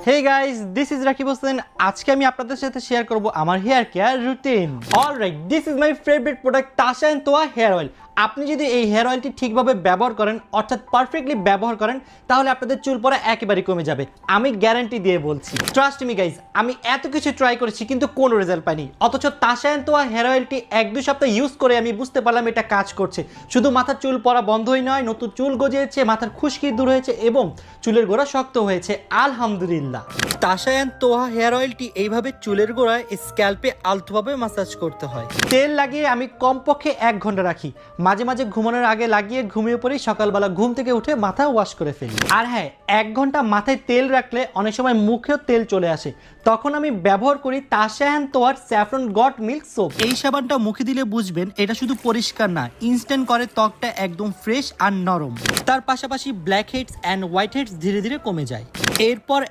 Hey guys, this is Rakib Hossain. আজকে আমি আপনাদের সাথে শেয়ার করব আমার hair care routine. Alright, this is my favourite product Tasa and Toya hair oil. আপনি যদি এই হেয়ার অয়েলটি ঠিকভাবে ব্যবহার করেন, অর্থাৎ পারফেক্টলি ব্যবহার করেন, তাহলে আপনাদের চুল পড়া একেবারে কমে যাবে। আমি গ্যারান্টি দিয়ে বলছি। ট্রাস্ট মি গাইজ, আমি এত কিছু ট্রাই করেছি কিন্তু কোনো রেজাল্ট পাইনি। অথচ তাসা এন্ড তোয়া হেয়ার অয়েলটি 1-2 সপ্তাহ ইউজ করে আমি বুঝতে পারলাম এটা কাজ করছে। শুধু মাথার চুল পড়া বন্ধই নয়, নতুন চুল গজিয়েছে, মাথার খুশকি দূর হয়েছে এবং চুলের গোড়া শক্ত হয়েছে। আলহামদুলিল্লাহ। তাসা এন্ড তোয়া হেয়ার অয়েলটি এইভাবে চুলের গোড়ায় স্ক্যাল্পে আলতোভাবে মাসাজ করতে হয়। তেল লাগিয়ে আমি কমপক্ষে 1 ঘন্টা রাখি। মাঝে মাঝে ঘুমানোর আগে লাগিয়ে ঘুমিয়ে পড়ি, সকালবেলা ঘুম থেকে উঠে মাথা ওয়াশ করে ফেলি। আর হ্যাঁ, 1 ঘন্টা মাথায় তেল রাখলে অনেক সময় মুখেও তেল চলে আসে, তখন আমি ব্যবহার করি তাসা এন্ড তোয়ার স্যাফরন গট মিল্ক সোপ। এই সাবানটা মুখে দিলে বুঝবেন এটা শুধু পরিষ্কার না, ইনস্ট্যান্ট করে ত্বকটা একদম ফ্রেশ আর নরম। তার পাশাপাশি black heads and white heads ধীরে ধীরে কমে যায়। এরপর